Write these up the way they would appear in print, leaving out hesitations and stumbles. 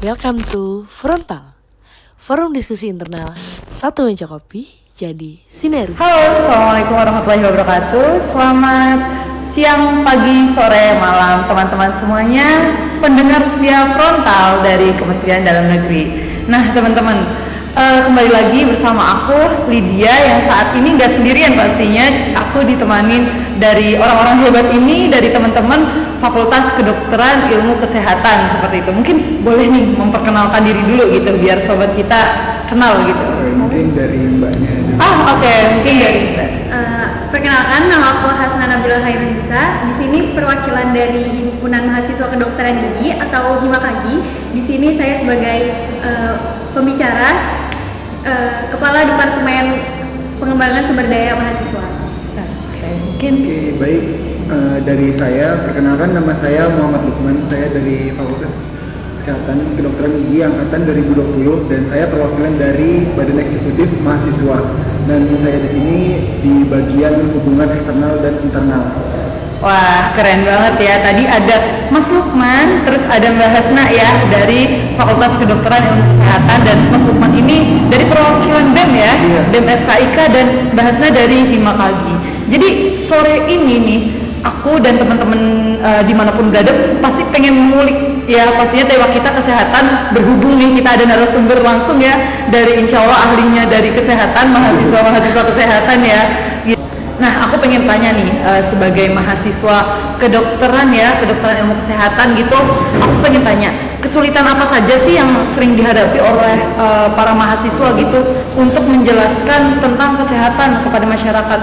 Welcome to Frontal, forum diskusi internal, satu meja kopi, jadi sinergi. Halo, Assalamualaikum warahmatullahi wabarakatuh. Selamat siang, pagi, sore, malam teman-teman semuanya, pendengar setia Frontal dari Kementerian Dalam Negeri. Nah teman-teman, kembali lagi bersama aku, Lydia, yang saat ini nggak sendirian pastinya. Aku ditemanin dari orang-orang hebat ini, dari teman-teman Fakultas Kedokteran Ilmu Kesehatan seperti itu. Mungkin boleh nih memperkenalkan diri dulu gitu, biar sobat kita kenal gitu. Mungkin dari mbaknya. Oke, mungkin dari Mbak. Perkenalkan, nama aku Hasna Nabila Hairunisa. Di sini perwakilan dari Himpunan Mahasiswa Kedokteran Gigi atau Himakagi. Di sini saya sebagai pembicara, Kepala Departemen Pengembangan Sumber Daya Mahasiswa. Mungkin Baik. Dari saya, perkenalkan nama saya Muhammad Lukman. Saya dari Fakultas Kesehatan Kedokteran Gigi angkatan 2020 dan saya perwakilan dari Badan Eksekutif Mahasiswa. Dan saya di sini di bagian hubungan eksternal dan internal. wah, keren banget ya. Tadi ada Mas Lukman, terus ada Mbak Hasna ya dari Fakultas Kedokteran Ilmu Kesehatan, dan Mas Lukman ini dari perwakilan BEM ya, Iya. BEM FKIK, dan Mbak Hasna dari Himakagi. Jadi sore ini nih aku dan teman-teman dimanapun berada pasti pengen mengulik ya, pastinya tema kita kesehatan. Berhubung nih kita ada narasumber langsung ya dari insya Allah ahlinya dari kesehatan, mahasiswa kesehatan ya. Nah, aku pengen tanya nih, sebagai mahasiswa kedokteran ya, kedokteran ilmu kesehatan gitu, aku pengen tanya, kesulitan apa saja sih yang sering dihadapi oleh para mahasiswa gitu untuk menjelaskan tentang kesehatan kepada masyarakat?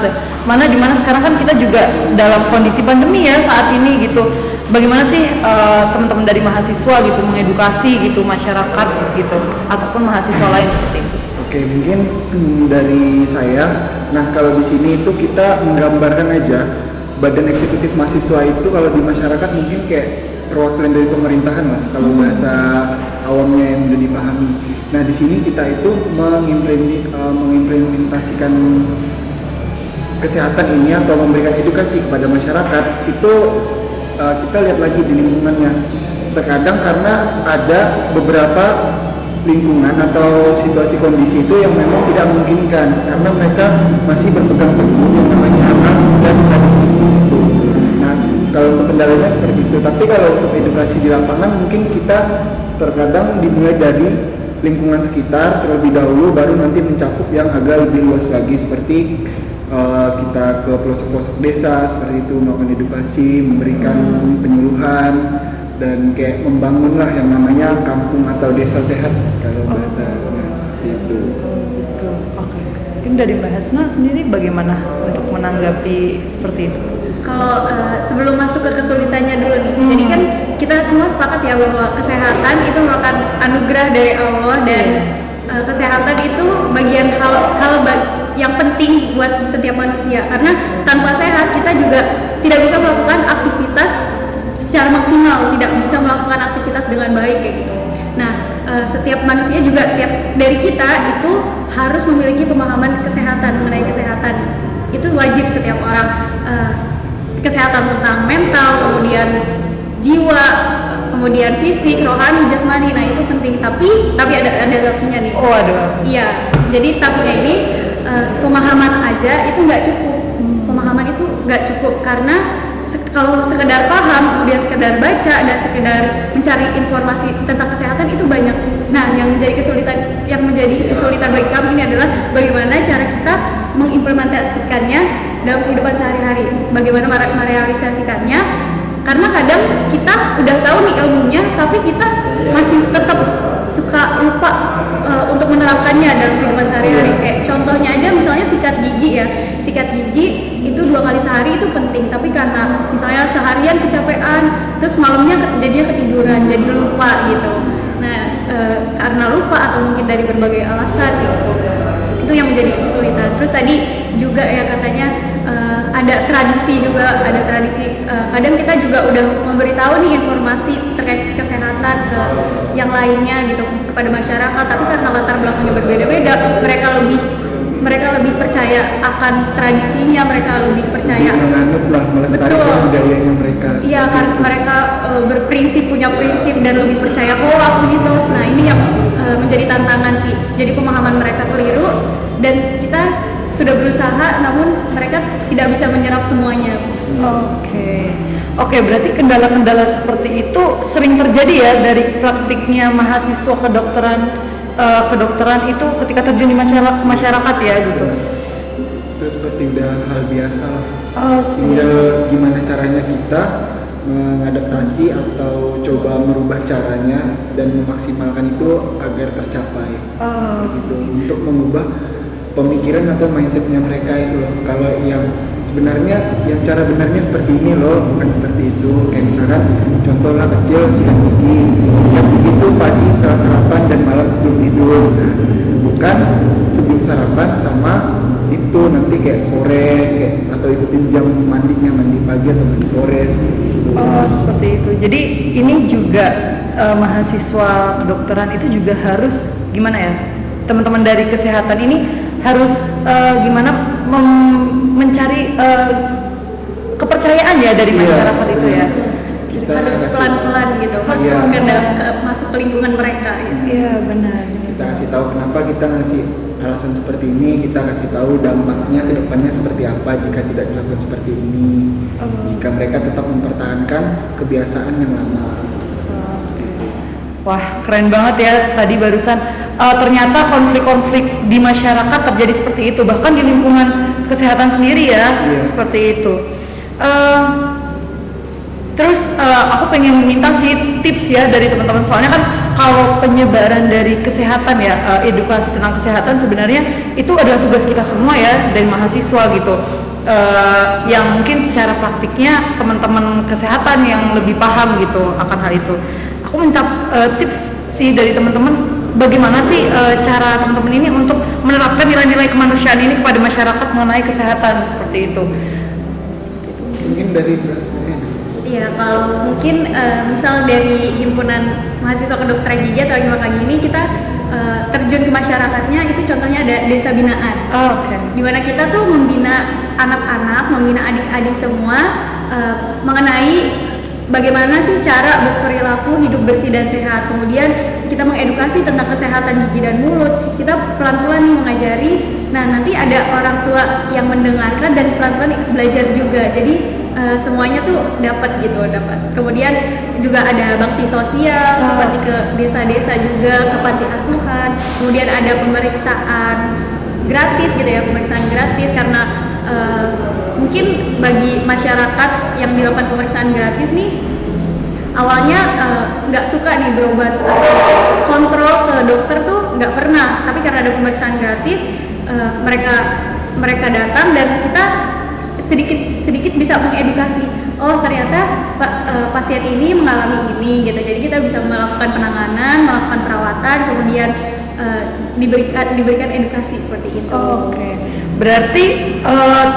Mana dimana sekarang kan kita juga dalam kondisi pandemi ya saat ini gitu. Bagaimana sih teman-teman dari mahasiswa gitu mengedukasi gitu masyarakat gitu, ataupun mahasiswa lain seperti itu? Oke, mungkin dari saya. Nah, kalau di sini itu kita menggambarkan aja Badan Eksekutif Mahasiswa itu kalau di masyarakat mungkin kayak perwakilan dari pemerintahan lah, kalau bahasa awamnya yang mudah dipahami. Nah, di sini kita itu mengimplementasikan kesehatan ini atau memberikan edukasi kepada masyarakat itu kita lihat lagi di lingkungannya. Terkadang karena ada beberapa lingkungan atau situasi kondisi itu yang memang tidak memungkinkan karena mereka masih berpegang teguh yang namanya atas dan tradisi seperti itu. Nah, kalau untuk kendalanya seperti itu. Tapi kalau untuk edukasi di lapangan mungkin kita terkadang dimulai dari lingkungan sekitar terlebih dahulu, baru nanti mencakup yang agak lebih luas lagi seperti kita ke pelosok-pelosok desa seperti itu, melakukan edukasi, memberikan penyuluhan, dan kayak membangunlah yang namanya kampung atau desa sehat kalau bahasa seperti itu. Oke. Mungkin dari Mbak Hasna sendiri bagaimana untuk menanggapi seperti itu? Kalau sebelum masuk ke kesulitannya dulu nih, jadi kan kita semua sepakat ya bahwa kesehatan itu merupakan anugerah dari Allah, dan kesehatan itu bagian hal yang penting buat setiap manusia, karena tanpa sehat kita juga tidak bisa melakukan aktivitas secara maksimal, tidak bisa melakukan aktivitas dengan baik kayak gitu. Nah, setiap manusia juga, setiap dari kita itu harus memiliki pemahaman kesehatan, mengenai kesehatan. Itu wajib setiap orang, kesehatan tentang mental, kemudian jiwa, kemudian fisik, rohani, jasmani. Nah, itu penting. Tapi ada tapinya nih. Oh, ada. Iya. Jadi tapinya ini pemahaman aja itu nggak cukup. Pemahaman itu nggak cukup karena kalau sekedar paham, kemudian sekedar baca, dan sekedar mencari informasi tentang kesehatan itu banyak. Nah, yang menjadi kesulitan bagi kami ini adalah bagaimana cara kita mengimplementasikannya dalam kehidupan sehari-hari. Bagaimana merealisasikannya? Karena kadang kita udah tahu nih ilmunya, tapi kita masih tetap suka lupa untuk menerapkannya dalam kehidupan sehari-hari. Kayak contohnya aja misalnya sikat gigi ya. Sikat gigi itu 2 kali sehari itu penting, tapi karena misalnya seharian kecapean, terus malamnya jadinya ketiduran, jadi lupa gitu. Nah, karena lupa atau mungkin dari berbagai alasan gitu, itu yang menjadi kesulitan. Terus tadi juga ya katanya ada tradisi juga, kadang kita juga udah memberitahu nih informasi terkait kesehatan ke yang lainnya gitu kepada masyarakat, tapi karena latar belakangnya berbeda-beda, mereka lebih mereka lebih percaya akan tradisinya, mereka lebih percaya menganut lah, melestarikan budayanya mereka. Iya, karena mereka berprinsip, punya prinsip dan lebih percaya hoax, mitos. Nah ini yang menjadi tantangan sih. Jadi pemahaman mereka keliru dan kita sudah berusaha, namun mereka tidak bisa menyerap semuanya. Oke, berarti kendala-kendala seperti itu sering terjadi ya dari praktiknya mahasiswa kedokteran itu ketika terjun di masyarakat ya gitu. Itu seperti udah hal biasa lah. Seperti Tinggal gimana caranya kita mengadaptasi atau coba merubah caranya dan memaksimalkan itu agar tercapai. Gitu. Untuk mengubah pemikiran atau mindsetnya mereka itu loh. Kalau yang sebenarnya yang cara benarnya seperti ini loh, bukan seperti itu. Kayak misalkan contoh lah kecil, sikat gigi itu pagi setelah sarapan dan malam sebelum tidur. Nah, bukan sebelum sarapan sama itu nanti kayak sore kayak, atau ikutin jam mandinya, mandi pagi atau mandi sore seperti itu. Seperti itu. Jadi ini juga mahasiswa kedokteran itu juga harus gimana ya? Teman-teman dari kesehatan ini harus gimana mencari kepercayaan ya dari masyarakat itu ya. Kita Harus pelan-pelan gitu, masuk ke lingkungan mereka. Iya benar. Kita kasih tahu kenapa kita ngasih alasan seperti ini, kita kasih tahu dampaknya ke depannya seperti apa jika tidak dilakukan seperti ini. Jika mereka tetap mempertahankan kebiasaan yang lama. Wah keren banget ya tadi barusan. Ternyata konflik-konflik di masyarakat terjadi seperti itu, bahkan di lingkungan kesehatan sendiri ya, seperti itu. Terus aku pengen minta sih tips ya dari teman-teman, soalnya kan kalau penyebaran dari kesehatan ya, edukasi tentang kesehatan sebenarnya itu adalah tugas kita semua ya dari mahasiswa gitu. Yang mungkin secara praktiknya teman-teman kesehatan yang lebih paham gitu akan hal itu. Aku minta tips sih dari teman-teman, bagaimana sih cara teman-teman ini untuk menerapkan nilai-nilai kemanusiaan ini kepada masyarakat mengenai kesehatan seperti itu. Mungkin dari Iya, kalau mungkin misal dari himpunan mahasiswa kedokteran gigi atau Himakagi ini kita terjun ke masyarakatnya, itu contohnya ada desa binaan. Dimana kita tuh membina anak-anak, membina adik-adik semua mengenai bagaimana sih cara berperilaku hidup bersih dan sehat. Kemudian kita mengedukasi tentang kesehatan gigi dan mulut. Kita pelan-pelan mengajari. Nah, nanti ada orang tua yang mendengarkan dan pelan-pelan belajar juga. Jadi semuanya tuh dapat gitu, dapat. Kemudian juga ada bakti sosial seperti ke desa-desa juga, ke panti asuhan. Kemudian ada pemeriksaan gratis gitu ya, pemeriksaan gratis karena mungkin bagi masyarakat yang dilakukan pemeriksaan gratis nih awalnya nggak suka nih berobat atau kontrol ke dokter tuh nggak pernah, tapi karena ada pemeriksaan gratis mereka datang dan kita sedikit bisa mengedukasi, oh ternyata pasien ini mengalami ini gitu, jadi kita bisa melakukan penanganan, melakukan perawatan, kemudian diberikan edukasi seperti itu. Berarti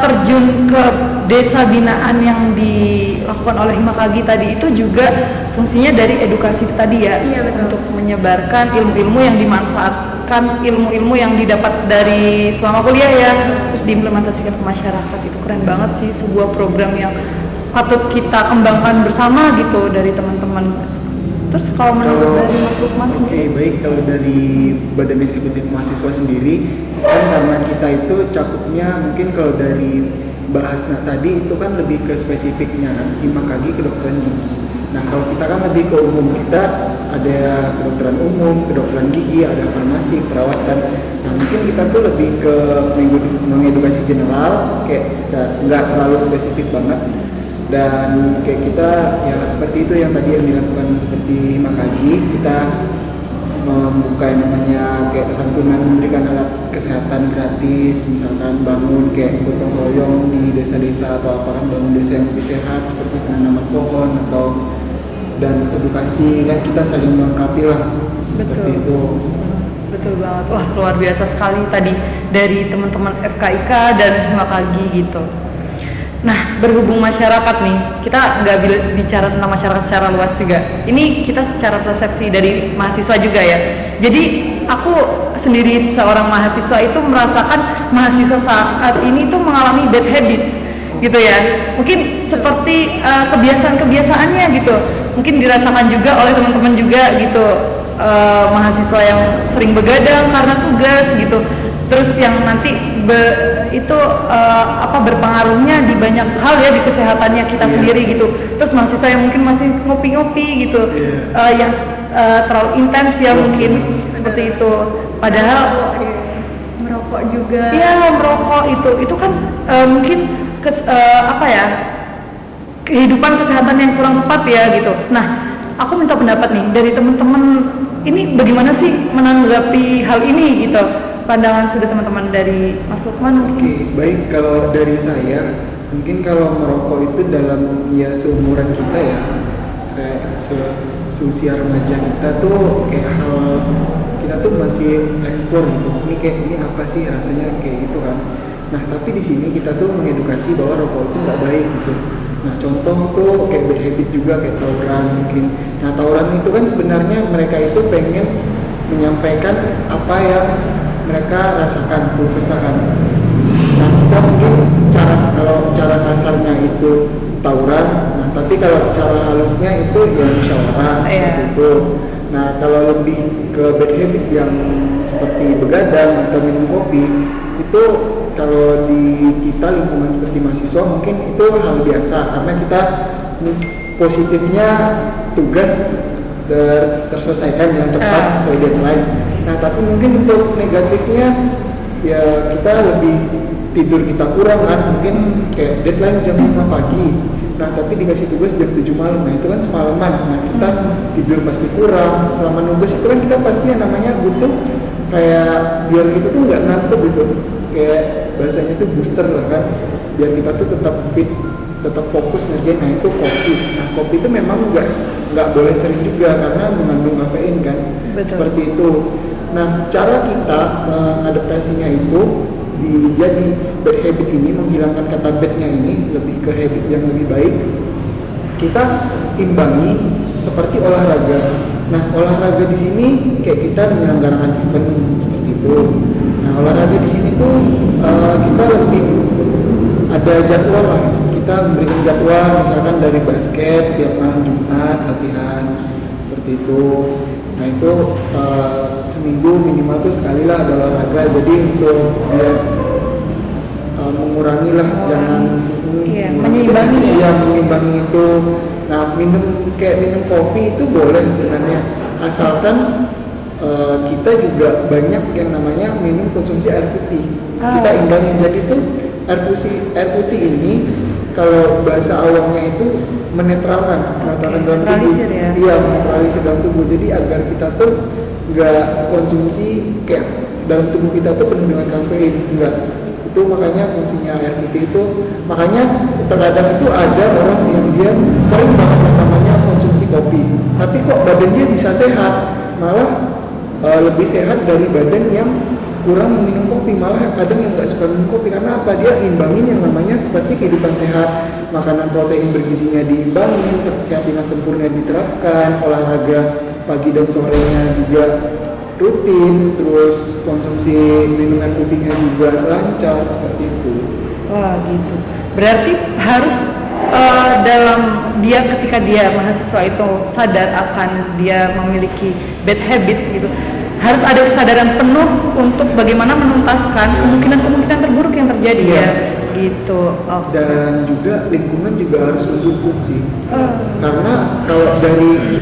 terjun ke desa binaan yang dilakukan oleh Himakagi tadi itu juga fungsinya dari edukasi tadi ya, untuk menyebarkan ilmu-ilmu yang dimanfaatkan, ilmu-ilmu yang didapat dari selama kuliah ya, terus diimplementasikan ke masyarakat. Itu keren banget sih, sebuah program yang patut kita kembangkan bersama gitu dari teman-teman. Terus kalau menurut dari Mas Lukman sendiri? Baik, kalau dari Badan Eksekutif Mahasiswa sendiri kan karena kita itu cakupnya mungkin kalau dari bahasnya tadi itu kan lebih ke spesifiknya kan, Himakagi kedokteran gigi. Nah kalau kita kan lebih ke umum, kita ada kedokteran umum, kedokteran gigi, ada farmasi, perawatan. Nah mungkin kita tuh lebih ke mengedukasi general, kayak nggak terlalu spesifik banget. Dan kayak kita ya seperti itu yang tadi yang dilakukan seperti Himakagi, kita membuka yang namanya kayak santunan, memberikan alat kesehatan gratis, misalkan bangun kayak gotong royong di desa-desa atau apa kan, bangun desa yang lebih sehat seperti penanaman pohon atau dan edukasi, kan kita saling melengkapi lah. Seperti itu. Betul banget, wah luar biasa sekali tadi dari teman-teman FKIK dan Himakagi gitu. Nah, berhubung masyarakat nih, kita nggak bicara tentang masyarakat secara luas juga. Ini kita secara persepsi dari mahasiswa juga ya. Jadi aku sendiri seorang mahasiswa itu merasakan mahasiswa saat ini tuh mengalami bad habits gitu ya. Mungkin seperti kebiasaan-kebiasaannya gitu. Mungkin dirasakan juga oleh teman-teman juga gitu. Mahasiswa yang sering begadang karena tugas gitu. Terus yang nanti berpengaruhnya di banyak hal ya, di kesehatannya kita sendiri gitu. Terus mahasiswa yang mungkin masih ngopi-ngopi gitu, yang terlalu intens ya mungkin seperti itu. Padahal merokok juga. Iya, merokok itu kan mungkin kehidupan kesehatan yang kurang tepat ya gitu. Nah, aku minta pendapat nih dari teman-teman, ini bagaimana sih menanggapi hal ini gitu? Pandangan sudah teman-teman dari Mas Lukman. Oke, baik. Kalau dari saya, mungkin kalau merokok itu dalam ya seumuran kita ya, kayak seusia remaja kita tuh kayak hal kita tuh masih eksplor gitu. Ini apa sih rasanya kayak gitu kan. Nah, tapi di sini kita tuh mengedukasi bahwa rokok itu nggak baik gitu. Nah, contoh tuh kayak bad habit juga kayak tawuran mungkin. Nah, tawuran itu kan sebenarnya mereka itu pengen menyampaikan apa yang mereka rasakan, keluh kesahkan. Nah, kita mungkin kalau cara kasarnya itu tawuran, nah tapi kalau cara halusnya itu ya musyawarah seperti itu. Nah, kalau lebih ke bad habit yang seperti begadang atau minum kopi, itu kalau di kita lingkungan seperti mahasiswa mungkin itu hal biasa karena kita positifnya tugas terselesaikan dengan cepat sesuai deadline. Nah, tapi mungkin untuk negatifnya ya kita lebih tidur kita kurang kan, mungkin kayak deadline jam 5 pagi. Nah, tapi dikasih tugas jam 7 malam. Nah, itu kan semalaman. Nah, kita tidur pasti kurang. Selama nugas itu kan kita pasti yang namanya butuh kayak biar kita tuh nggak ngantuk gitu. Kayak bahasanya tuh booster lah kan. Biar kita tuh tetap fit, tetap fokus ngerjain. Nah, itu kopi. Nah, kopi itu memang nggak boleh sering juga karena mengandung kafein kan. Betul. Seperti itu. Nah, cara kita mengadaptasinya itu jadi bad habit ini, menghilangkan kata badnya ini lebih ke habit yang lebih baik. Kita imbangi seperti olahraga. Nah, olahraga di sini kayak kita menyelenggarakan event seperti itu. Nah, olahraga di sini tuh kita lebih ada jadwal lah. Kita memberikan jadwal misalkan dari basket tiap malam Jumat latihan seperti itu. Nah, itu seminggu minimal tuh sekali lah ada olahraga. Jadi untuk biar mengurangi lah, jangan menyeimbangi. Iya, menyeimbangi itu. Nah, minum kopi itu boleh sebenarnya, asalkan kita juga banyak yang namanya minum konsumsi air putih. Kita imbangin. Jadi tuh air putih ini kalau bahasa awamnya itu menetralkan dalam tubuh. Ya? Iya, menetralisir dalam tubuh. Jadi agar kita tuh nggak konsumsi kayak dalam tubuh kita tuh penuh dengan kafein, enggak. Itu makanya fungsinya air putih itu, makanya terkadang itu ada orang yang dia sering banget yang namanya konsumsi kopi, tapi kok badan dia bisa sehat, malah lebih sehat dari badan yang kurang minum kopi. Malah kadang yang nggak suka minum kopi karena apa, dia imbangin yang namanya seperti kehidupan sehat, makanan protein bergizinya diimbangin, sehat lima sempurna diterapkan, olahraga pagi dan sorenya juga rutin, terus konsumsi minuman putihnya juga lancar seperti itu. Wah, gitu. Berarti harus ketika dia mahasiswa itu sadar akan dia memiliki bad habits gitu, harus ada kesadaran penuh untuk bagaimana menuntaskan kemungkinan terburuk yang terjadi ya gitu. Dan juga lingkungan juga harus mendukung sih. Karena kalau dari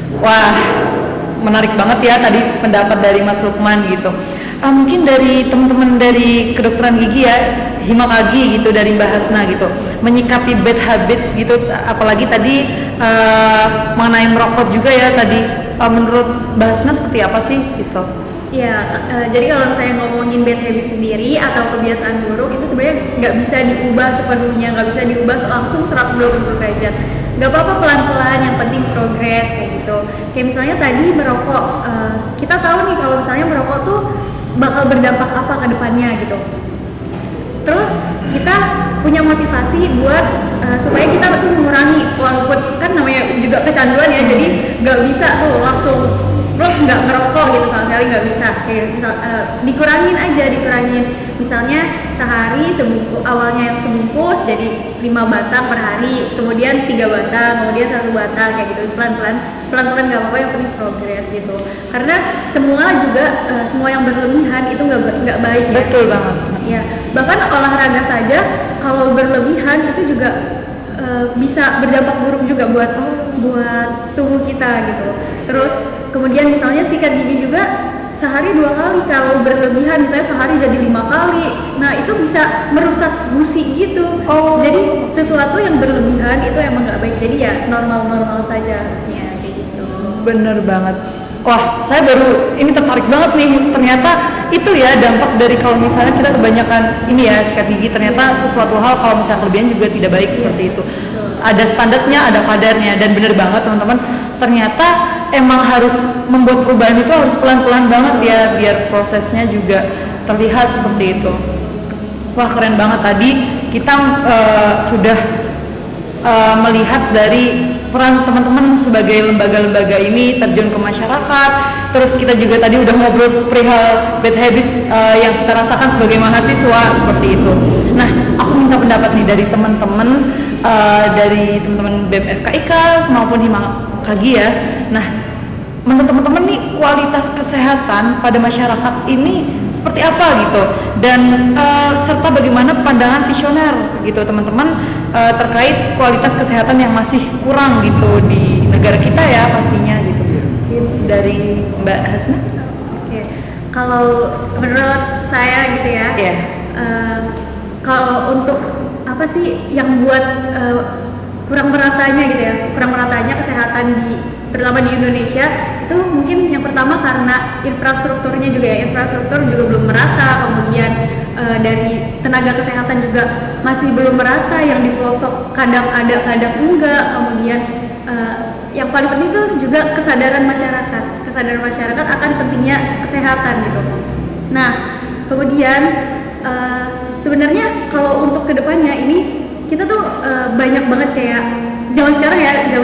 menarik banget ya tadi pendapat dari Mas Lukman gitu. Mungkin dari teman-teman dari kedokteran gigi ya, Himakagi gitu, dari Mbak Hasna gitu, menyikapi bad habits gitu, apalagi tadi mengenai merokok juga ya tadi, menurut Mbak Hasna seperti apa sih gitu? Ya, jadi kalau saya ngomongin bad habit sendiri atau kebiasaan buruk itu sebenarnya nggak bisa diubah sepenuhnya, nggak bisa diubah langsung 180 derajat. Nggak apa-apa, pelan-pelan, yang penting progres kayak gitu. Kayak misalnya tadi merokok, kita tahu nih kalau misalnya merokok tuh bakal berdampak apa ke depannya gitu. Terus kita punya motivasi buat supaya kita tuh mengurangi, walaupun kan namanya juga kecanduan ya, jadi nggak bisa tuh langsung nggak ngerokok gitu sama sekali, nggak bisa. Kayak misal dikurangin aja, misalnya sehari awalnya yang sebungkus jadi 5 batang per hari, kemudian 3 batang, kemudian 1 batang, kayak gitu, pelan-pelan nggak apa-apa, yang penting progres gitu. Karena semua yang berlebihan itu nggak baik. Betul banget. Ya, bahkan olahraga saja kalau berlebihan itu juga bisa berdampak buruk juga buat tubuh kita gitu. Terus kemudian misalnya sikat gigi juga sehari 2 kali, kalau berlebihan misalnya sehari jadi 5 kali, nah itu bisa merusak gusi gitu. Jadi sesuatu yang berlebihan itu emang nggak baik, jadi ya normal saja harusnya kayak gitu. Bener banget. Wah, saya baru ini tertarik banget nih, ternyata itu ya dampak dari kalau misalnya kita kebanyakan ini ya sikat gigi, ternyata sesuatu hal kalau misalnya kelebihan juga tidak baik seperti itu. Ada standarnya, ada kadarnya, dan bener banget teman-teman, ternyata emang harus membuat perubahan itu harus pelan-pelan banget ya, biar prosesnya juga terlihat seperti itu. Wah, keren banget tadi kita sudah melihat dari peran teman-teman sebagai lembaga-lembaga ini terjun ke masyarakat. Terus kita juga tadi udah ngobrol perihal bad habits yang kita rasakan sebagai mahasiswa seperti itu. Nah, aku minta pendapat nih dari teman-teman BEM FKIK maupun Himakagi ya. Nah, menurut teman-teman nih kualitas kesehatan pada masyarakat ini seperti apa gitu, dan serta bagaimana pandangan visioner gitu teman-teman terkait kualitas kesehatan yang masih kurang gitu di negara kita ya pastinya gitu. Dari Mbak Hasna. Oke. Kalau menurut saya gitu ya, kalau untuk apa sih yang buat kurang meratanya kesehatan terutama di Indonesia, itu mungkin yang pertama karena infrastruktur juga belum merata, kemudian dari tenaga kesehatan juga masih belum merata, yang di pelosok kadang ada kadang enggak, kemudian yang paling penting itu juga kesadaran masyarakat akan pentingnya kesehatan gitu. Nah, kemudian sebenarnya kalau untuk kedepannya ini kita tuh banyak banget kayak zaman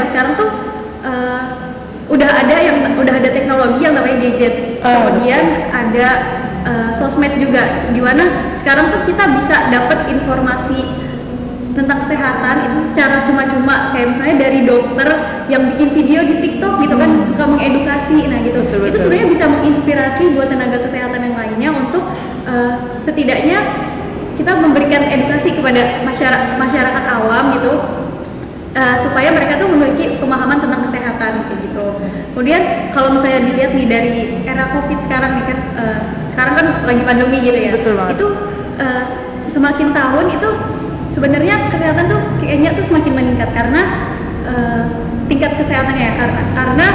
sekarang tuh udah ada teknologi yang namanya gadget, kemudian ada sosmed juga, di mana sekarang tuh kita bisa dapat informasi tentang kesehatan itu secara cuma-cuma, kayak misalnya dari dokter yang bikin video di TikTok gitu kan, suka mengedukasi, nah gitu. Betul. Itu sebenarnya bisa menginspirasi buat tenaga kesehatan yang lainnya untuk setidaknya kita memberikan edukasi kepada masyarakat awam gitu, supaya mereka tuh memiliki pemahaman tentang kesehatan gitu. Kemudian kalau misalnya dilihat nih dari era COVID sekarang nih kan, sekarang kan lagi pandemi gitu ya. Betul banget. Itu semakin tahun itu sebenarnya kesehatan tuh kayaknya tuh semakin meningkat karena tingkat kesehatannya ya, karena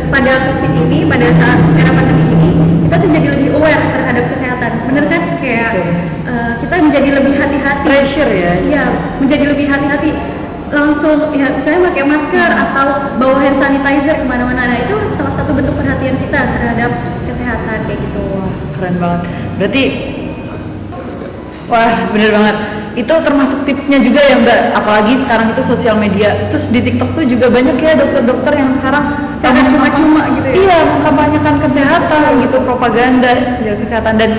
pada COVID ini, pada saat era pandemi ini kita tuh jadi lebih aware terhadap kesehatan, bener kan? Kayak kita menjadi lebih hati-hati. Pressure ya? Iya, menjadi lebih hati-hati. Langsung ya saya pakai masker atau bawa hand sanitizer kemana-mana. Nah, itu salah satu bentuk perhatian kita terhadap kesehatan kayak gitu. Wah, keren banget. Berarti wah, bener banget. Itu termasuk tipsnya juga ya Mbak, apalagi sekarang itu sosial media. Terus di TikTok tuh juga banyak ya dokter-dokter yang sekarang secara cuma-cuma gitu ya. Iya, mengkampanyekan kesehatan gitu, propaganda ya, kesehatan. Dan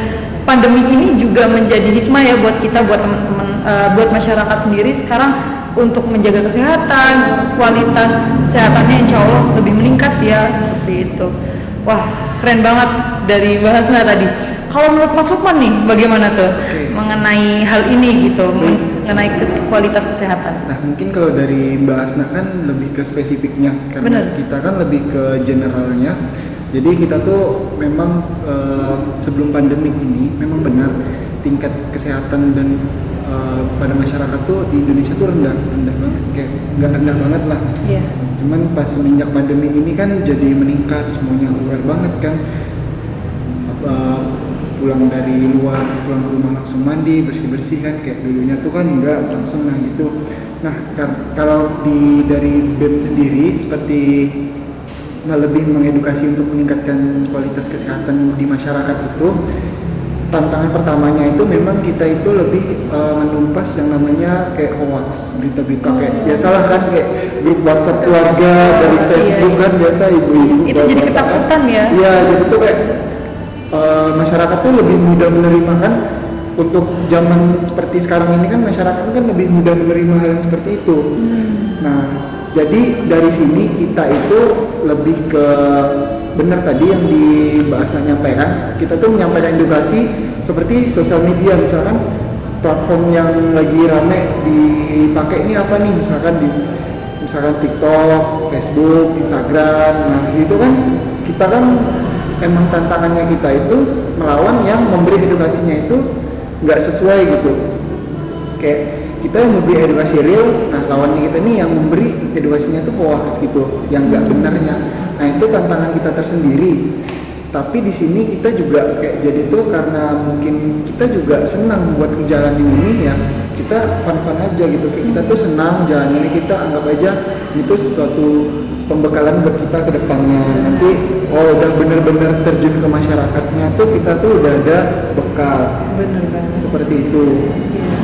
pandemi ini juga menjadi hikmah ya buat kita, buat teman-teman, buat masyarakat sendiri sekarang untuk menjaga kesehatan, kualitas kesehatannya insya Allah lebih meningkat ya, seperti itu. Wah, keren banget dari Mbak Hasna tadi. Kalau menurut Mas Lukman nih, bagaimana tuh mengenai hal ini gitu, mengenai kualitas kesehatan? Nah, mungkin kalau dari Mbak Hasna kan lebih ke spesifiknya, karena kita kan lebih ke generalnya. Jadi kita tuh memang sebelum pandemi ini memang benar tingkat kesehatan dan pada masyarakat tuh di Indonesia tuh rendah banget, kayak nggak rendah banget lah. Yeah. Cuman pas semenjak pandemi ini kan jadi meningkat, semuanya aware banget kan. Pulang dari luar, pulang ke rumah langsung mandi, bersih-bersih kan, kayak dulunya tuh kan enggak langsung nah gitu. Nah, kalau dari BEM sendiri seperti lebih mengedukasi untuk meningkatkan kualitas kesehatan di masyarakat itu, tantangan pertamanya itu memang kita itu lebih menumpas yang namanya kayak hoax, berita-berita kayak biasalah kan kayak grup WhatsApp keluarga dari Facebook kan biasa ibu-ibu Itu jadi ketakutan ya? Iya, jadi tuh kayak masyarakat tuh lebih mudah menerima kan. Untuk zaman seperti sekarang ini kan masyarakat kan lebih mudah menerima hal yang seperti itu. Nah, jadi dari sini kita itu lebih ke benar tadi yang di Mbak Asna nyampaikan, kita tuh menyampaikan edukasi seperti sosial media, misalkan platform yang lagi rame dipakai ini apa nih, misalkan TikTok, Facebook, Instagram. Nah itu kan kita kan emang tantangannya kita itu melawan yang memberi edukasinya itu nggak sesuai gitu, kayak kita yang memberi edukasi real, nah lawannya kita nih yang memberi edukasinya itu hoax gitu, yang nggak benarnya. Nah itu tantangan kita tersendiri. Tapi di sini kita juga kayak jadi tuh karena mungkin kita juga senang buat ngejalanin ini ya, kita fun-fun aja gitu, kayak kita tuh senang jalanin ini, kita anggap aja itu suatu pembekalan buat kita ke depannya. Nanti udah bener-bener terjun ke masyarakatnya tuh kita tuh udah ada bekal. Bener banget. Seperti itu.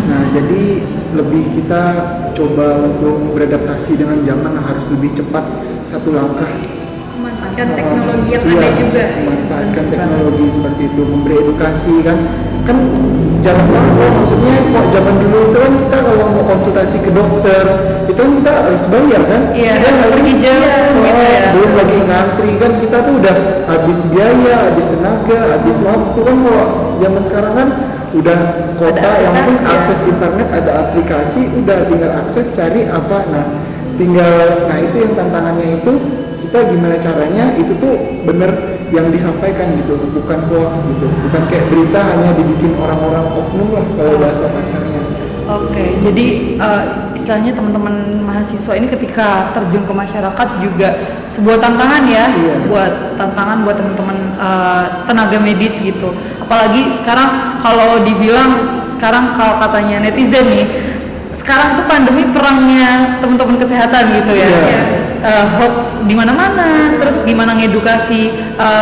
Nah jadi lebih kita coba untuk beradaptasi dengan zaman harus lebih cepat satu langkah. Memanfaatkan teknologi yang ada juga. Memanfaatkan teknologi seperti itu, memberi edukasi kan jarang banget loh, maksudnya kok zaman dulu itu kan kita kalau mau konsultasi ke dokter itu kan kita harus bayar kan. Iya, harus pergi jauh gitu ya. Belum lagi ngantri kan, kita tuh udah habis biaya, habis tenaga, habis waktu kan. Kalau zaman sekarang kan udah kota yang penting akses internet, ada aplikasi, udah tinggal akses cari apa, nah itu yang tantangannya itu kita gimana caranya itu tuh bener yang disampaikan gitu, bukan hoax gitu, bukan kayak berita hanya dibikin orang-orang oknum lah kalau bahasa kasarnya. Oke, jadi istilahnya teman-teman mahasiswa ini ketika terjun ke masyarakat juga sebuah tantangan ya, buat teman-teman tenaga medis gitu. Apalagi sekarang kalau katanya netizen nih, sekarang tuh pandemi perangnya teman-teman kesehatan gitu ya. Hoax di mana-mana, terus gimana ngedukasi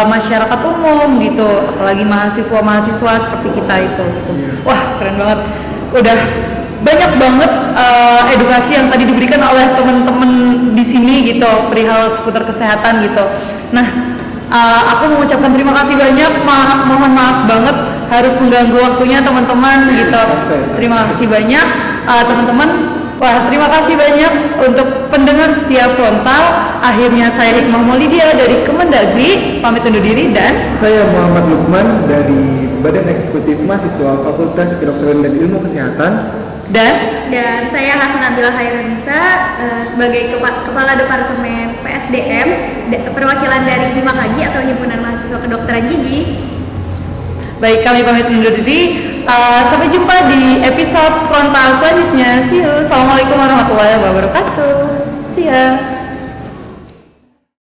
masyarakat umum gitu, apalagi mahasiswa seperti kita itu. Wah, keren banget. Udah banyak banget edukasi yang tadi diberikan oleh teman-teman di sini gitu, perihal seputar kesehatan gitu. Nah, aku mengucapkan terima kasih banyak, mohon maaf banget harus mengganggu waktunya teman-teman gitu. Terima kasih banyak teman-teman. Wah, terima kasih banyak untuk pendengar setia Frontal. Akhirnya saya Hikmah Maulidia dari Kemendagri pamit undur diri, dan saya Muhammad Lukman dari Badan Eksekutif Mahasiswa Fakultas Kedokteran dan Ilmu Kesehatan, dan saya Hasanabila Khairunisa sebagai Kepala Departemen PSDM perwakilan dari Himakagi atau Himpunan Mahasiswa Kedokteran Gigi. Baik, kami pamit undur diri. Sampai jumpa di episode Frontal selanjutnya. See you. Assalamualaikum warahmatullahi wabarakatuh. See ya.